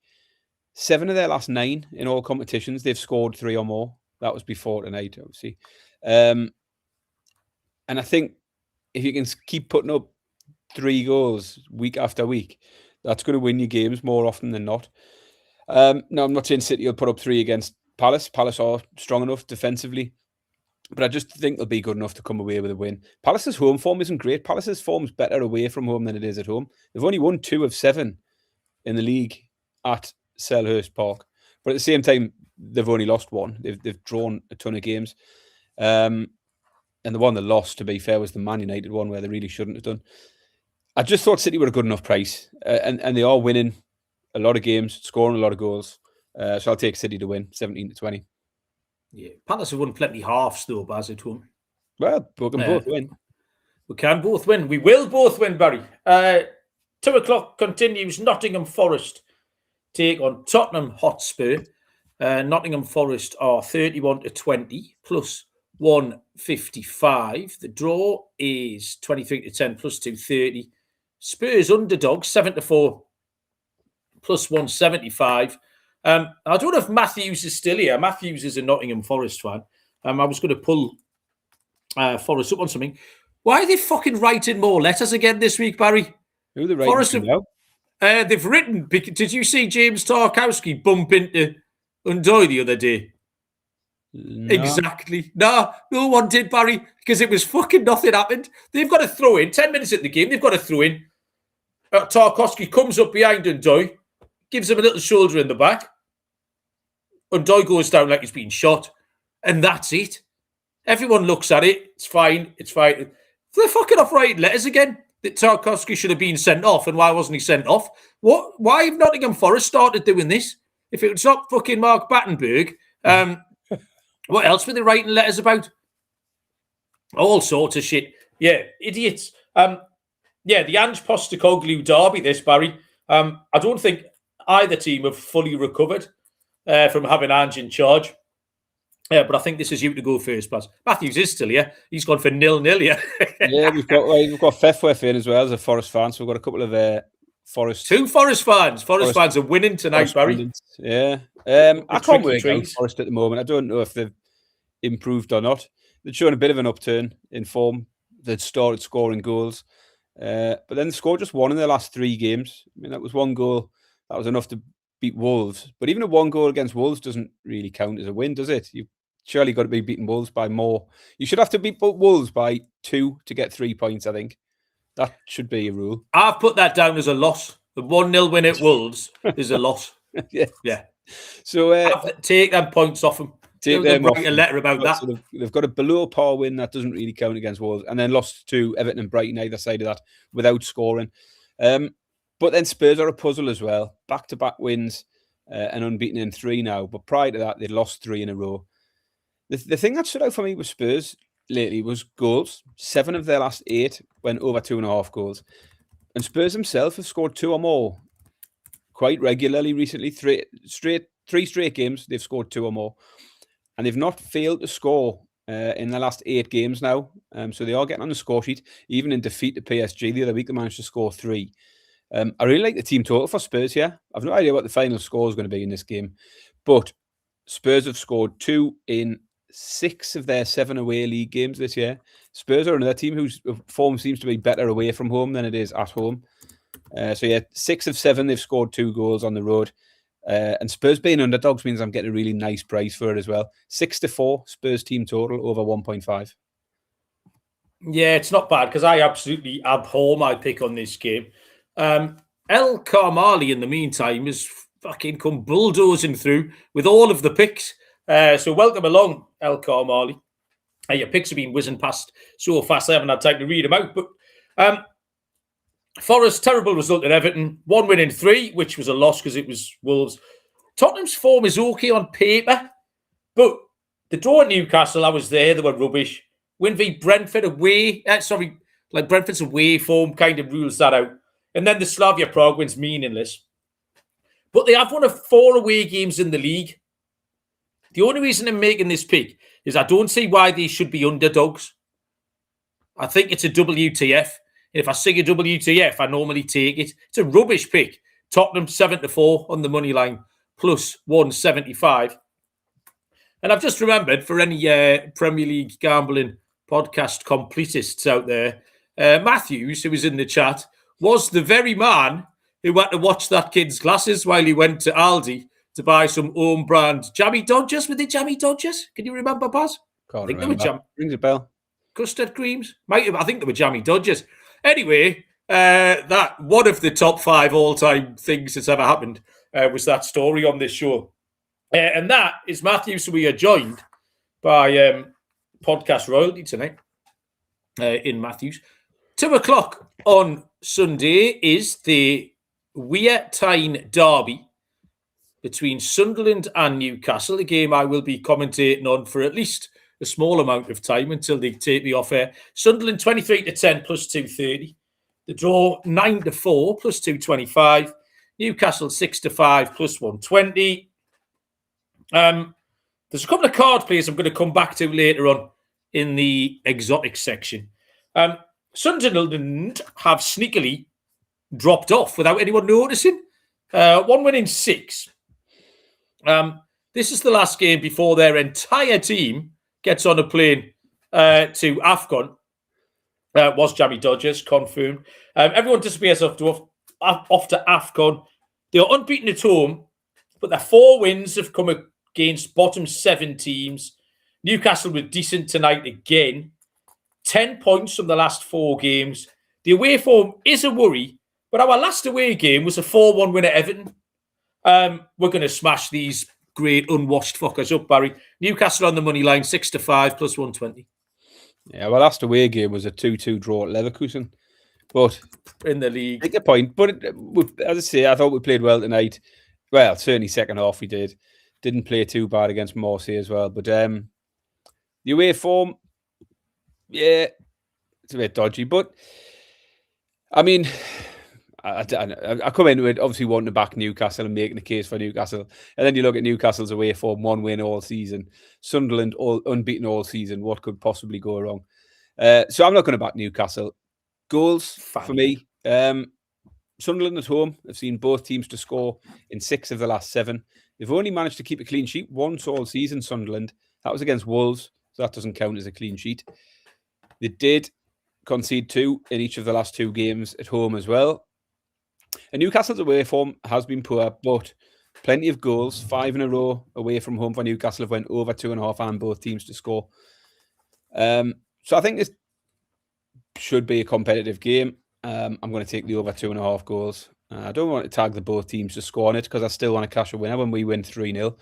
7 of their last 9 in all competitions, they've scored 3 or more. That was before tonight, obviously. And I think if you can keep putting up 3 goals week after week, that's going to win you games more often than not. Now, I'm not saying City will put up 3 against Palace. Palace are strong enough defensively, but I just think they'll be good enough to come away with a win. Palace's home form isn't great. Palace's form's better away from home than it is at home. They've only won 2 of 7 in the league at Selhurst Park, but at the same time, they've only lost 1. They've drawn a ton of games. And the one they lost, to be fair, was the Man United one where they really shouldn't have done. I just thought City were a good enough price, and they are winning a lot of games, scoring a lot of goals. So I'll take City to win, 17-20. Yeah, Palace have won plenty halves though, Baz, at home. Well, we can both win. We can both win. We will both win, Barry. 2 o'clock continues. Nottingham Forest take on Tottenham Hotspur. Nottingham Forest are 31-20 plus 155. The draw is 23-10 plus 230. Spurs underdog 7-4 plus 175. I don't know if Matthews is still here. Matthews is a Nottingham Forest fan. I was going to pull Forest up on something. Why are they fucking writing more letters again this week, Barry? Who are they writing now? They've written... Did you see James Tarkowski bump into Undoy the other day? No. Exactly. No one did, Barry, because it was fucking nothing happened. They've got to throw in. 10 minutes in the game, they've got to throw in. Tarkowski comes up behind Undoy, gives him a little shoulder in the back. Undoy goes down like he's been shot. And that's it. Everyone looks at it. It's fine. It's fine. They're fucking off writing letters again. That Tarkowski should have been sent off, and why wasn't he sent off? Why have Nottingham Forest started doing this? If it's not fucking Mark Battenberg, what else were they writing letters about? All sorts of shit. Yeah, idiots. The Ange Postecoglou derby, this, Barry. I don't think either team have fully recovered from having Ange in charge. But I think this is you to go first, Baz. Matthews is still here. He's gone for 0-0 here. Yeah, we've got Fefwef in as well as a Forest fan. So we've got a couple of Forest. 2 Forest fans. Forest fans are winning tonight, Barry. Yeah. I can't work out Forest at the moment. I don't know if they've improved or not. They've shown a bit of an upturn in form. They'd started scoring goals. But then they scored just 1 in their last 3 games. I mean, that was 1 goal. That was enough to beat Wolves. But even a 1 goal against Wolves doesn't really count as a win, does it? You've surely got to be beating Wolves by more. You should have to beat Wolves by 2 to get 3 points, I think. That should be a rule. I've put that down as a loss. The 1-0 win at Wolves is a loss. Yeah. So take them points off them. Take them off. Write a letter about that. So they've got a below par win that doesn't really count against Wolves, and then lost to Everton and Brighton either side of that without scoring. But then Spurs are a puzzle as well. Back-to-back wins and unbeaten in 3 now. But prior to that, they'd lost 3 in a row. The thing that stood out for me with Spurs lately was goals. 7 of their last 8 went over 2.5 goals. And Spurs themselves have scored 2 or more quite regularly recently. 3 straight games, they've scored 2 or more. And they've not failed to score in the last 8 games now. So they are getting on the score sheet. Even in defeat to PSG the other week, they managed to score 3. I really like the team total for Spurs here. I've no idea what the final score is going to be in this game. But Spurs have scored 2 in 6 of their 7 away league games this year. Spurs are another team whose form seems to be better away from home than it is at home. 6 of 7, they've scored 2 goals on the road. And Spurs being underdogs means I'm getting a really nice price for it as well. 6-4 Spurs team total over 1.5. Yeah, it's not bad because I absolutely abhor my pick on this game. El Carmali, in the meantime, has fucking come bulldozing through with all of the picks. So welcome along, El Carmali. Your picks have been whizzing past so fast I haven't had time to read them out. But Forest, terrible result at Everton. 1 win in 3, which was a loss because it was Wolves. Tottenham's form is okay on paper, but the draw at Newcastle, I was there, they were rubbish. Win v Brentford away, Brentford's away form kind of rules that out. And then the Slavia Prague win's meaningless. But they have won 4 away games in the league. The only reason I'm making this pick is I don't see why these should be underdogs. I think it's a WTF. If I see a WTF, I normally take it. It's a rubbish pick. Tottenham 7-4 on the money line, plus 175. And I've just remembered, for any Premier League gambling podcast completists out there, Matthews, who was in the chat, was the very man who had to watch that kid's glasses while he went to Aldi to buy some own brand Jammy Dodgers. Were they Jammy Dodgers? Can you remember, Baz? Can't think remember. They were Rings a bell. Custard creams? I think they were Jammy Dodgers. Anyway, that one of the top 5 all-time things that's ever happened was that story on this show. And that is Matthew. So we are joined by podcast royalty tonight in Matthews. 2:00 on Sunday is the Weir Tyne derby between Sunderland and Newcastle, a game I will be commentating on for at least a small amount of time until they take me off air. Sunderland 23-10 plus 230. The draw 9-4 plus 225. Newcastle 6-5 plus 120. There's a couple of card players I'm going to come back to later on in the exotic section. Sunderland have sneakily dropped off without anyone noticing. 1 win in 6. This is the last game before their entire team gets on a plane to AFCON. Was Jammy Dodgers, confirmed. Everyone disappears off to AFCON. They are unbeaten at home, but their 4 wins have come against bottom 7 teams. Newcastle were decent tonight again. 10 points from the last 4 games. The away form is a worry, but our last away game was a 4-1 win at Everton. We're going to smash these great unwashed fuckers up, Barry. Newcastle on the money line, 6-5 plus 120. Yeah, well, last away game was a 2-2 draw at Leverkusen. But in the league. Take a point. But as I say, I thought we played well tonight. Well, certainly second half we did. Didn't play too bad against Marseille as well. But the away form, yeah, it's a bit dodgy. But, I mean, I come into it obviously wanting to back Newcastle and making the case for Newcastle. And then you look at Newcastle's away form, 1 win all season. Sunderland unbeaten all season. What could possibly go wrong? So I'm not going to back Newcastle. Goals for me. Sunderland at home. I've seen both teams to score in 6 of the last 7. They've only managed to keep a clean sheet once all season, Sunderland. That was against Wolves, so that doesn't count as a clean sheet. They did concede 2 in each of the last 2 games at home as well. And Newcastle's away form has been poor, but plenty of goals. 5 in a row away from home for Newcastle have went over 2.5 and both teams to score. So I think this should be a competitive game. I'm going to take the over 2.5 goals. I don't want to tag the both teams to score on it because I still want to cash a winner when we win 3-0.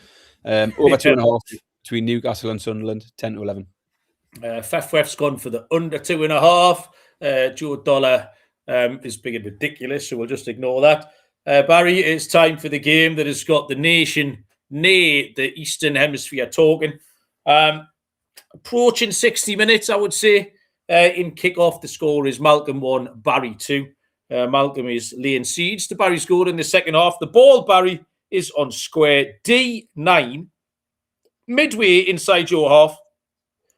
Over 2.5 between Newcastle and Sunderland, 10-11. Fefwef's gone for the under 2.5. Joe Dollar is being ridiculous, so we'll just ignore that. Barry, it's time for the game that has got the nation, nay, the Eastern Hemisphere talking. Approaching 60 minutes, I would say. In kick-off, the score is Malcolm 1, Barry 2. Malcolm is laying siege to Barry's goal in the second half. The ball, Barry, is on square D9, midway inside your half,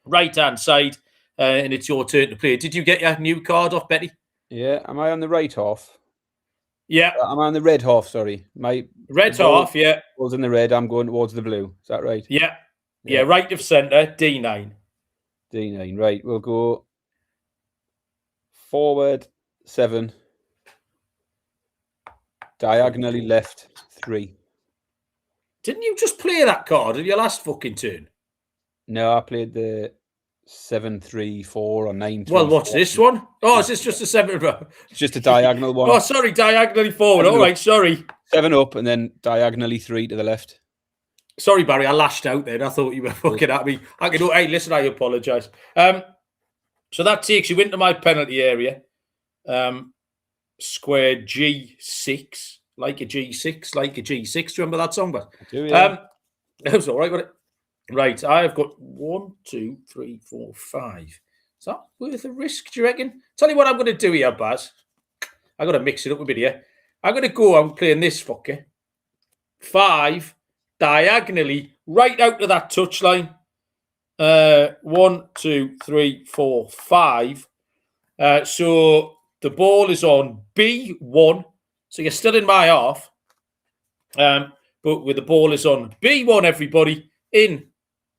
right-hand side, and it's your turn to play. Did you get your new card off, Betty? Yeah, am I on the right half? Yeah. I'm on the red half, sorry. My red half, yeah. Was in the red, I'm going towards the blue. Is that right? Yeah. Yeah, right of centre, D9. D9, right. We'll go forward 7, diagonally left 3. Didn't you just play that card in your last fucking turn? No, I played the 7-3-4 or 9-3. Well, what's this one? Oh, is this just a 7? It's just a diagonal one. Oh, sorry, diagonally forward. All right, sorry. 7 up and then diagonally 3 to the left. Sorry, Barry, I lashed out then. I thought you were fucking at me. Hey, listen, I apologise. So that takes you into my penalty area. Square G6, like a G6, like a G6. Do you remember that song? But I do, yeah. That was all right, wasn't it? Right, I've got 1, 2, 3, 4, 5. Is that worth a risk, do you reckon? Tell you what I'm going to do here, Baz. I've got to mix it up a bit here. I'm going to go, I'm playing this fucker. 5, diagonally, right out to that touchline. 1, 2, 3, 4, 5. So the ball is on B1. So you're still in my half. But with the ball is on B1, everybody, in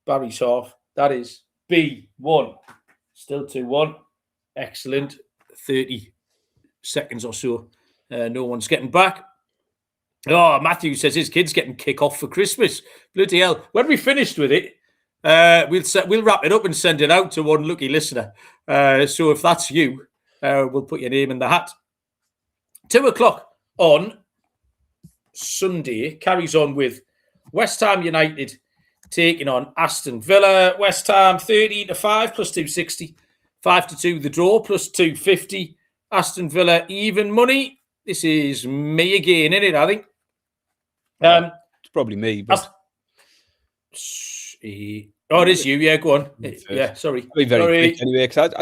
Barry's half. That is B1. Still 2-1. Excellent. 30 seconds or so. No one's getting back. Oh, Matthew says his kid's getting kick off for Christmas. Bloody hell. When we finished with it, we'll wrap it up and send it out to one lucky listener. So if that's you, we'll put your name in the hat. 2 o'clock on Sunday carries on with West Ham United taking on Aston Villa. West Ham 13-5 plus 260. 5-2 the draw plus 250. Aston Villa even money. This is me again, isn't it? I think. It's probably me. But... Oh, it is you. Yeah, go on. Yeah, sorry. I'll be very quick anyway, because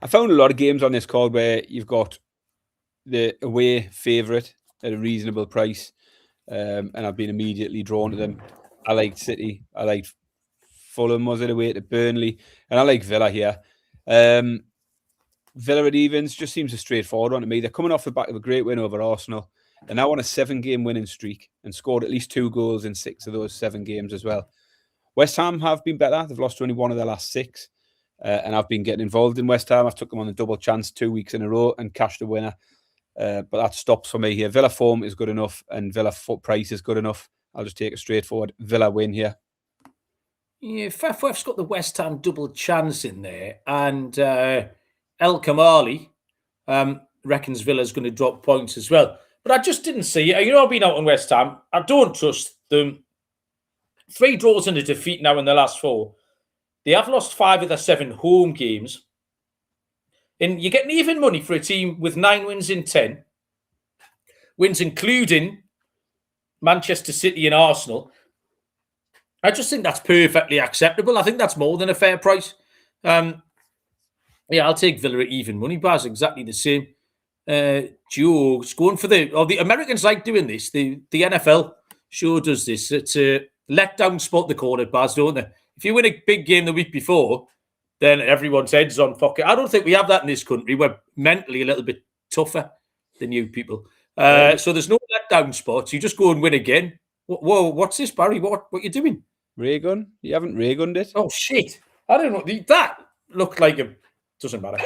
I found a lot of games on this card where you've got the away favourite at a reasonable price, and I've been immediately drawn to them. I liked City. I liked Fulham, was it, away to Burnley, and I like Villa here. Villa at evens just seems a straightforward one to me. They're coming off the back of a great win over Arsenal, and now on a 7-game winning streak and scored at least 2 goals in 6 of those 7 games as well. West Ham have been better. They've lost only 1 of their last 6, and I've been getting involved in West Ham. I've took them on the double chance 2 weeks in a row and cashed a winner, but that stops for me here. Villa form is good enough, and Villa price is good enough. I'll just take a straightforward Villa win here. Yeah, Fef's got the West Ham double chance in there, and El Kamali reckons Villa's going to drop points as well. But I just didn't see it. You know, I've been out on West Ham. I don't trust them. 3 draws and a defeat now in the last 4. They have lost 5 of their 7 home games. And you're getting even money for a team with 9 wins in 10. Wins including Manchester City and Arsenal. I just think that's perfectly acceptable. I think that's more than a fair price. Yeah, I'll take Villa at even money. Baz, exactly the same. Joe's going for the Americans like doing this. The NFL sure does this. It's a letdown spot, they call it, Baz, don't they? If you win a big game the week before, then everyone's head's on pocket. I don't think we have that in this country. We're mentally a little bit tougher than you people. So there's no letdown spots. You just go and win again. Whoa, what's this, Barry? What you doing? Ray gun? You haven't ray gunned it? Oh, shit. I don't know. That looked like a... Doesn't matter.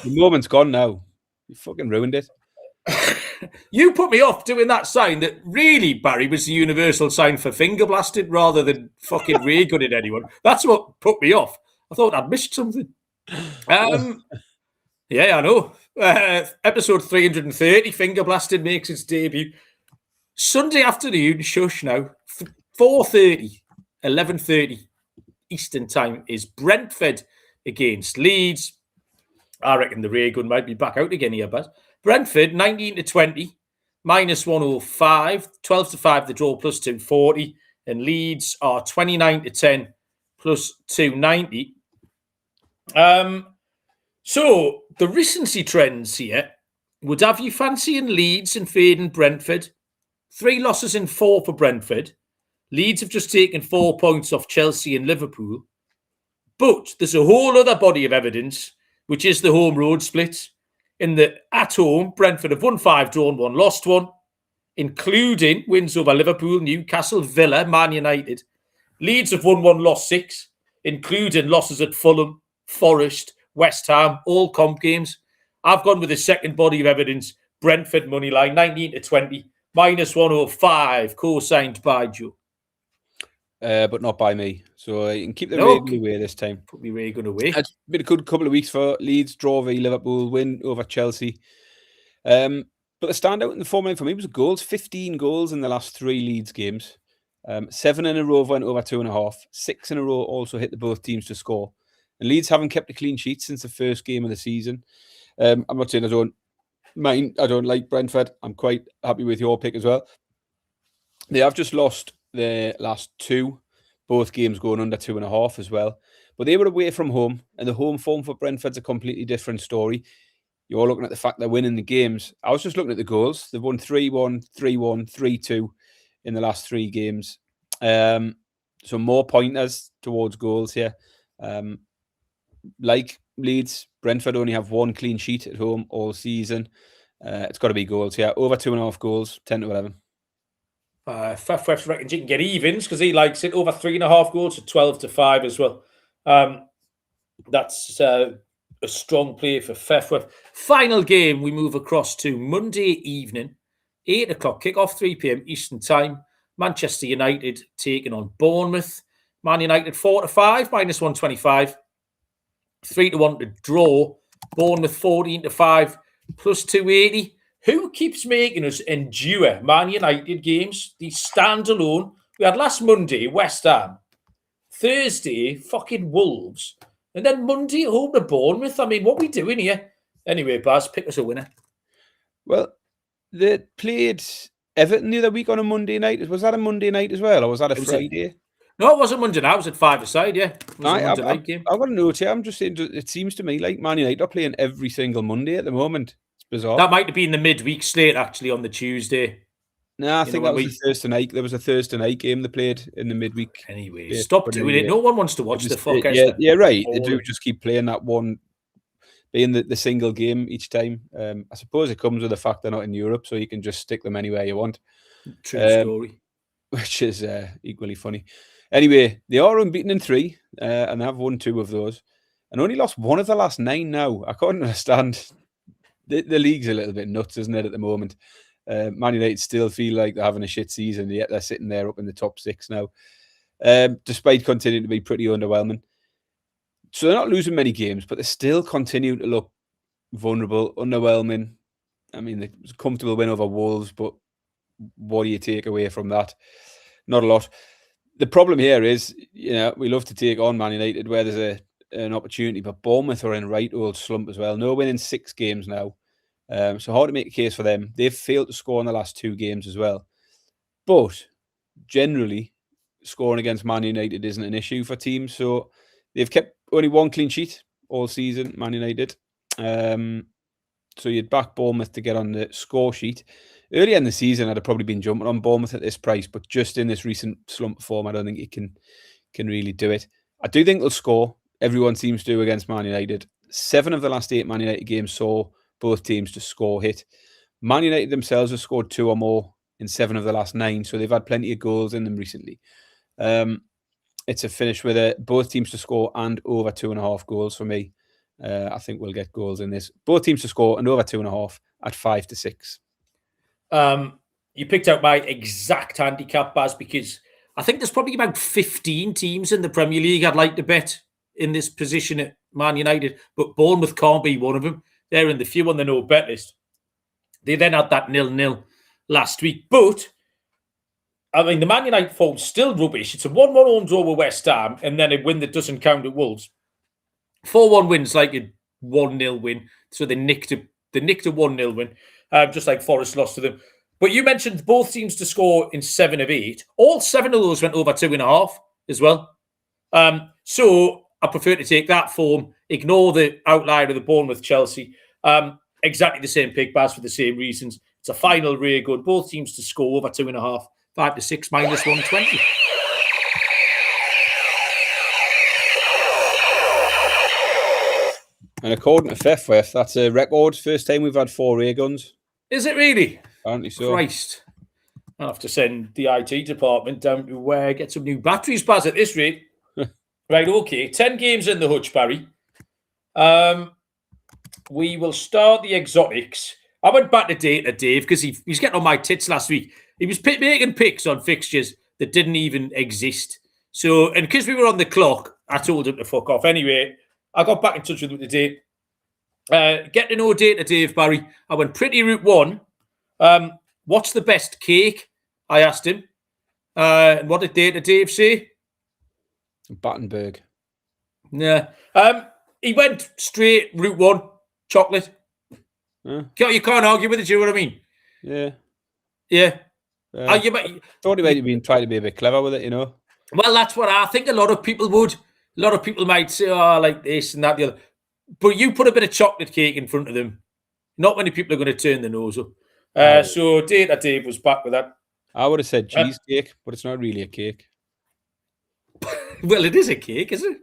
The moment's gone now. You fucking ruined it. You put me off doing that sign that really, Barry, was the universal sign for finger blasted rather than fucking ray gunning anyone. That's what put me off. I thought I'd missed something. Yeah, I know. Episode 330, Finger Blasted makes its debut. Sunday afternoon, shush now. 4:30, 11:30 Eastern time is Brentford against Leeds. I reckon the Ray gun might be back out again here, but Brentford 19-20, minus 105, 12-5 the draw, plus 240, and Leeds are 29-10, plus 290. So the recency trends here would have you fancying Leeds and fading Brentford. 3 losses in 4 for Brentford. Leeds have just taken 4 points off Chelsea and Liverpool. But there's a whole other body of evidence, which is the home road split. In the at home, Brentford have won 5, drawn 1, lost 1, including wins over Liverpool, Newcastle, Villa, Man United. Leeds have won 1, lost 6, including losses at Fulham, Forest, West Ham, all comp games. I've gone with the second body of evidence, Brentford moneyline, 19-20, minus 105, co-signed by Joe. But not by me. So you can keep the Ray away this time. Put me Ray gun away. It's been a good couple of weeks for Leeds, draw v Liverpool, win over Chelsea. But the standout in the format for me was goals. 15 goals in the last 3 Leeds games. 7 in a row went over 2.5. 6 in a row also hit the both teams to score. And Leeds haven't kept a clean sheet since the first game of the season. I'm not saying I don't like Brentford. I'm quite happy with your pick as well. They have just lost their last 2, both games going under 2.5 as well. But they were away from home, and the home form for Brentford's a completely different story. You're looking at the fact they're winning the games. I was just looking at the goals. They've won 3-1, 3-1, 3-2 in the last 3 games. So more pointers towards goals here. Like Leeds, Brentford only have 1 clean sheet at home all season. It's got to be goals here. Over 2.5 goals, 10-11. Fef reckons you can get evens because he likes it. Over 3.5 goals, 12-5 as well. That's a strong play for Fef. Final game, we move across to Monday evening, 8 o'clock, kick-off, 3 p.m. Eastern time. Manchester United taking on Bournemouth. Man United 4-5, minus 125. 3-1 to draw. Bournemouth 14-5, plus 280. Who keeps making us endure Man United games? These standalone. We had last Monday, West Ham. Thursday, fucking Wolves. And then Monday, home to Bournemouth. I mean, what are we doing here? Anyway, Baz, pick us a winner. Well, they played Everton the other week on a Monday night. Was that a Monday night as well, or was that a Friday? No, it wasn't Monday night. It was at 5-a-side, yeah. It was a Monday night game. I've got a note here. I'm just saying, it seems to me like Man United are playing every single Monday at the moment. It's bizarre. That might have been the midweek slate, actually, on the Tuesday. No, I think that was a Thursday night. There was a Thursday night game they played in the midweek. Anyway, stop doing it. No one wants to watch the fuck. Yeah, right. They do just keep playing that one, being the single game each time. I suppose it comes with the fact they're not in Europe, so you can just stick them anywhere you want. True story. Which is equally funny. Anyway, they are unbeaten in 3, and they have won 2 of those, and only lost 1 of the last 9 now. I can't understand. The league's a little bit nuts, isn't it, at the moment? Man United still feel like they're having a shit season, yet they're sitting there up in the top 6 now, despite continuing to be pretty underwhelming. So they're not losing many games, but they still continue to look vulnerable, underwhelming. I mean, it was a comfortable win over Wolves, but what do you take away from that? Not a lot. The problem here is, we love to take on Man United where there's an opportunity, but Bournemouth are in right old slump as well. No win in 6 games now. So hard to make a case for them. They've failed to score in the last 2 games as well. But generally, scoring against Man United isn't an issue for teams. So they've kept only 1 clean sheet all season, Man United. So you'd back Bournemouth to get on the score sheet. Earlier in the season, I'd have probably been jumping on Bournemouth at this price, but just in this recent slump form, I don't think it can really do it. I do think they'll score. Everyone seems to against Man United. 7 of the last 8 Man United games saw both teams to score hit. Man United themselves have scored 2 or more in 7 of the last 9, so they've had plenty of goals in them recently. It's a finish with both teams to score and over 2.5 goals for me. I think we'll get goals in this. Both teams to score and over 2.5 at 5-6. You picked out my exact handicap, Baz, because I think there's probably about 15 teams in the Premier League I'd like to bet in this position at Man United, but Bournemouth can't be one of them. They're in the few on the no bet list. They then had that 0-0 last week, but I mean, the Man United form's still rubbish. It's a 1-1 home draw with West Ham, and then a win that doesn't count at Wolves. 4-1 wins like a 1-0 win. So they nicked a 1-0 win, just like Forest lost to them. But you mentioned both teams to score in 7 of 8. All 7 of those went over 2.5 as well. So I prefer to take that form, ignore the outlier of the Bournemouth Chelsea. Exactly the same pick, Baz, for the same reasons. It's a final really good. Both teams to score over 2.5, 5 to 6 minus 120. And according to FFF, that's a record. First time we've had 4 ray guns. Is it really? Apparently so. Christ. I'll have to send the IT department down to get some new batteries, Baz, at this rate. Right, okay. 10 games in the hutch, Barry. We will start the exotics. I went back to Dave because he's getting on my tits last week. He was making picks on fixtures that didn't even exist. So, and because we were on the clock, I told him to fuck off. Anyway, I got back in touch with him today. Get to know Dave, Barry. I went pretty route 1. What's the best cake? I asked him. And what did Dave say? Battenberg. Yeah. He went straight route 1, chocolate. You can't argue with it, do you know what I mean? Yeah. Yeah. Thought he might have been trying to be a bit clever with it, you know. Well, that's what I think a lot of people would. A lot of people might say, I like this and that, the other. But you put a bit of chocolate cake in front of them, not many people are going to turn their nose up. So Dave was back with that. I would have said cheesecake, but it's not really a cake. Well, it is a cake, is it?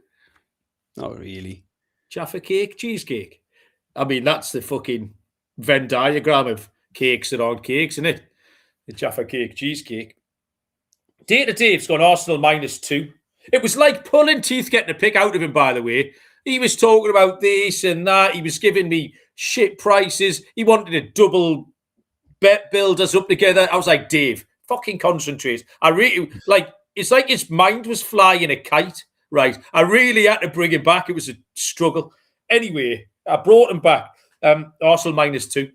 Not really. Jaffa cake, cheesecake. I mean, that's the fucking Venn diagram of cakes that aren't cakes, isn't it? The Jaffa cake, cheesecake. Dave's gone Arsenal -2. It was like pulling teeth getting a pick out of him, by the way. He was talking about this and that. He was giving me shit prices. He wanted to double bet build us up together. I was like, Dave, fucking concentrate. I really, it's like his mind was flying a kite, right? I really had to bring him back. It was a struggle. Anyway, I brought him back. Arsenal -2,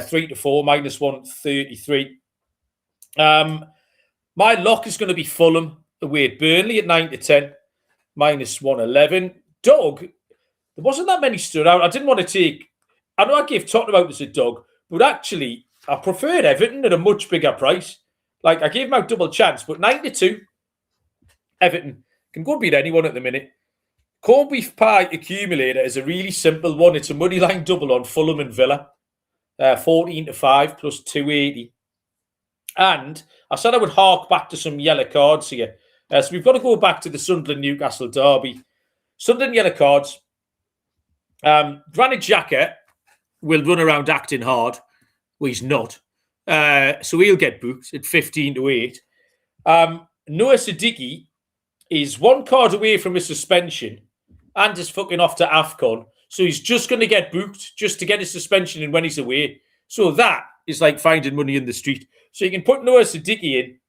3 to 4, -133. My lock is going to be Fulham away at Burnley at 9 to 10, -111. Dog, there wasn't that many stood out. I didn't want to take, I know I gave Tottenham out as a dog, but actually I preferred Everton at a much bigger price. Like, I gave them out double chance, but 9 to 2, Everton can go beat anyone at the minute. Corned beef pie accumulator is a really simple one. It's a money line double on Fulham and Villa, 14 to 5 plus 280. And I said I would hark back to some yellow cards here. So we've got to go back to the Sunderland Newcastle derby. Sunderland yellow cards. Granit Xhaka will run around acting hard. Well, he's not. So he'll get booked at 15 to 8. Noah Siddiqui is 1 card away from a suspension and is fucking off to AFCON. So he's just going to get booked just to get his suspension in when he's away. So that is like finding money in the street. So you can put Noah Siddiqui in.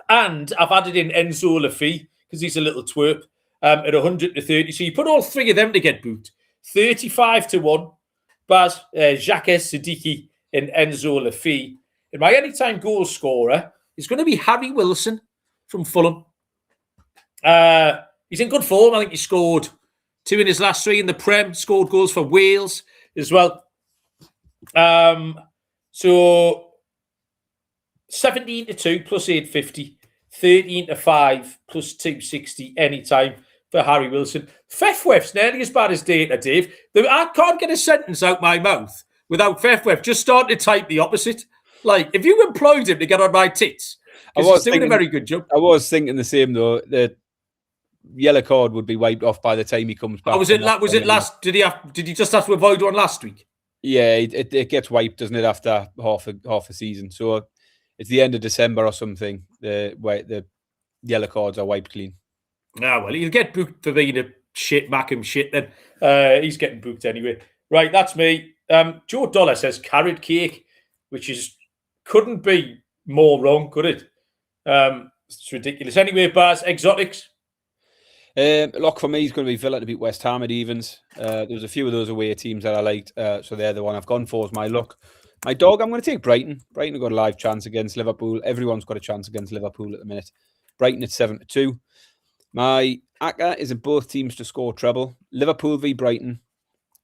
And I've added in Enzo Lafi because he's a little twerp at 100 to 30. So you put all 3 of them to get booked. 35 to 1. Baz, Xhaka, Siddiqui and Enzo Lafi. And my anytime goal scorer is going to be Harry Wilson from Fulham. He's in good form. I think he scored 2 in his last 3 in the Prem. Scored goals for Wales as well. So 17 to 2 plus 850. 13 to 5 plus 260 anytime for Harry Wilson. Fefwef's nearly as bad as Dave. I can't get a sentence out my mouth without Fefwef just starting to type the opposite. Like, if you employed him to get on my tits, he's doing a very good job. I was thinking the same, though. The yellow card would be wiped off by the time he comes back. Was it last? Did he just have to avoid one last week? Yeah, it gets wiped, doesn't it, after half a season? So it's the end of December or something. The yellow cards are wiped clean. Well, he'll get booked for being a shit Mackham shit then. He's getting booked anyway. Right, that's me. Joe Dollar says carrot cake, which couldn't be more wrong, could it? It's ridiculous. Anyway, Baz, exotics. Lock for me is going to be Villa to beat West Ham at evens. There was a few of those away teams that I liked, so they're the one I've gone for as my look. My dog, I'm going to take Brighton. Brighton have got a live chance against Liverpool. Everyone's got a chance against Liverpool at the minute. Brighton at 7-2. My ACCA is in both teams to score treble. Liverpool v Brighton,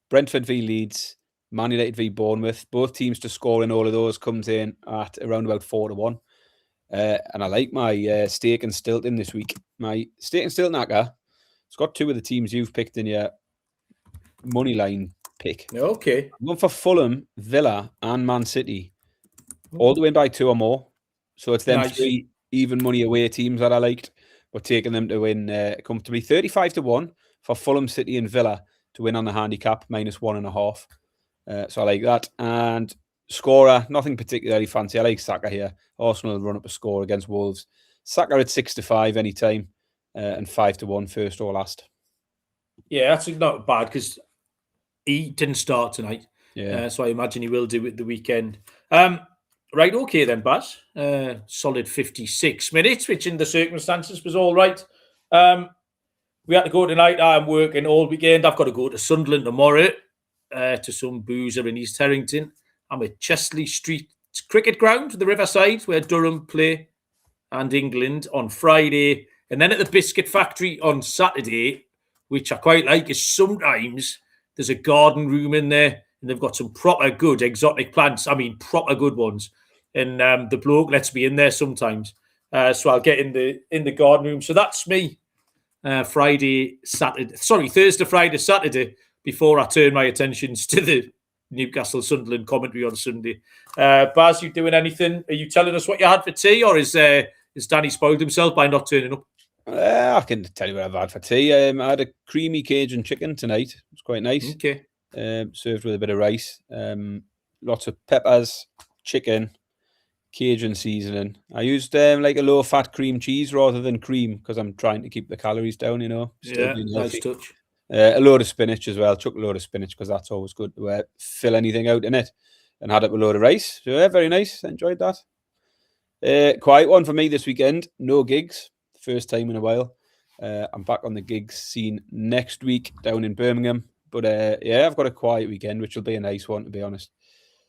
Brentford v Leeds, Man United v Bournemouth. Both teams to score in all of those comes in at around about 4-1. And I like my stake and Stilton this week. My stake and Stilton ACCA, it's got two of the teams you've picked in your money line pick. Okay. I'm going for Fulham, Villa, and Man City. All to win by 2 or more. So it's them three even money away teams that I liked, but taking them to win comfortably. 35-1 for Fulham, City, and Villa to win on the handicap, -1.5. So I like that. And scorer, nothing particularly fancy. I like Saka here. Arsenal will run up a score against Wolves. Saka at 6-5 anytime, and 5-1 first or last. Yeah, that's not bad because he didn't start tonight. Yeah. So I imagine he will do it the weekend. Right, okay then, Baz. Solid 56 minutes, which in the circumstances was all right. We had to go tonight. I'm working all weekend. I've got to go to Sunderland tomorrow to some boozer in East Harrington. I'm at Chesley Street Cricket Ground, the Riverside, where Durham play, and England on Friday. And then at the Biscuit Factory on Saturday, which I quite like, is sometimes there's a garden room in there and they've got some proper good exotic plants. I mean, proper good ones. And the bloke lets me in there sometimes. So I'll get in the garden room. So that's me Thursday, Friday, Saturday, before I turn my attentions to the Newcastle Sunderland commentary on Sunday. Baz, you doing anything? Are you telling us what you had for tea, or is Danny spoiled himself by not turning up? I can tell you what I've had for tea. I had a creamy Cajun chicken tonight. It was quite nice. Okay. Served with a bit of rice. Lots of peppers, chicken, Cajun seasoning. I used like a low-fat cream cheese rather than cream because I'm trying to keep the calories down, Yeah, nice touch. A load of spinach as well. Chuck a load of spinach because that's always good to fill anything out in it. And had it with a load of rice. So yeah, very nice. Enjoyed that. Quiet one for me this weekend. No gigs. First time in a while. I'm back on the gigs scene next week down in Birmingham. But yeah, I've got a quiet weekend, which will be a nice one, to be honest.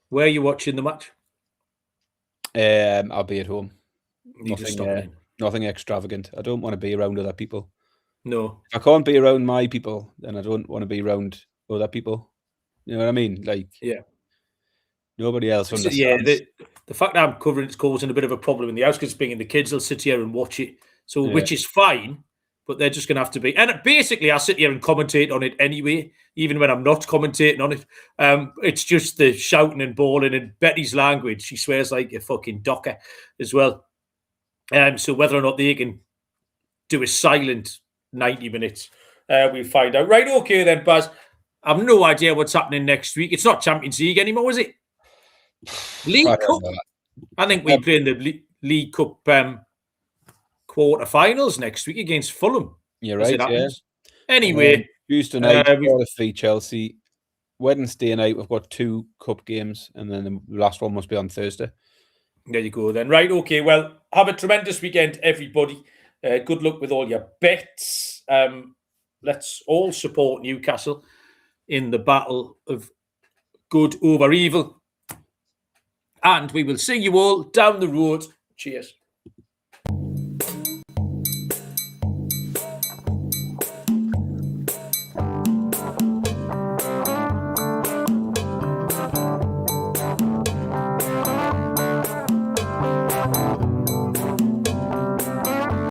Where are you watching the match? I'll be at home. Nothing extravagant. I don't want to be around other people. No. If I can't be around my people, then I don't want to be around other people. You know what I mean? Like, yeah. Nobody else understands. Yeah, the fact that I'm covering it's causing a bit of a problem in the house because the kids will sit here and watch it. So, which is fine, but they're just going to have to be. And basically, I sit here and commentate on it anyway, even when I'm not commentating on it. It's just the shouting and bawling and Betty's language. She swears like a fucking docker as well. So whether or not they can do a silent 90 minutes, we'll find out. Right, okay then, Baz. I've no idea what's happening next week. It's not Champions League anymore, is it? League Cup? I think we play in the League Cup quarter-finals next week against Fulham. You're right, yeah. Anyway. Tuesday night, Cardiff v Chelsea. Wednesday night, we've got 2 cup games, and then the last one must be on Thursday. There you go then. Right, okay. Well, have a tremendous weekend, everybody. Good luck with all your bets. Let's all support Newcastle in the battle of good over evil. And we will see you all down the road. Cheers.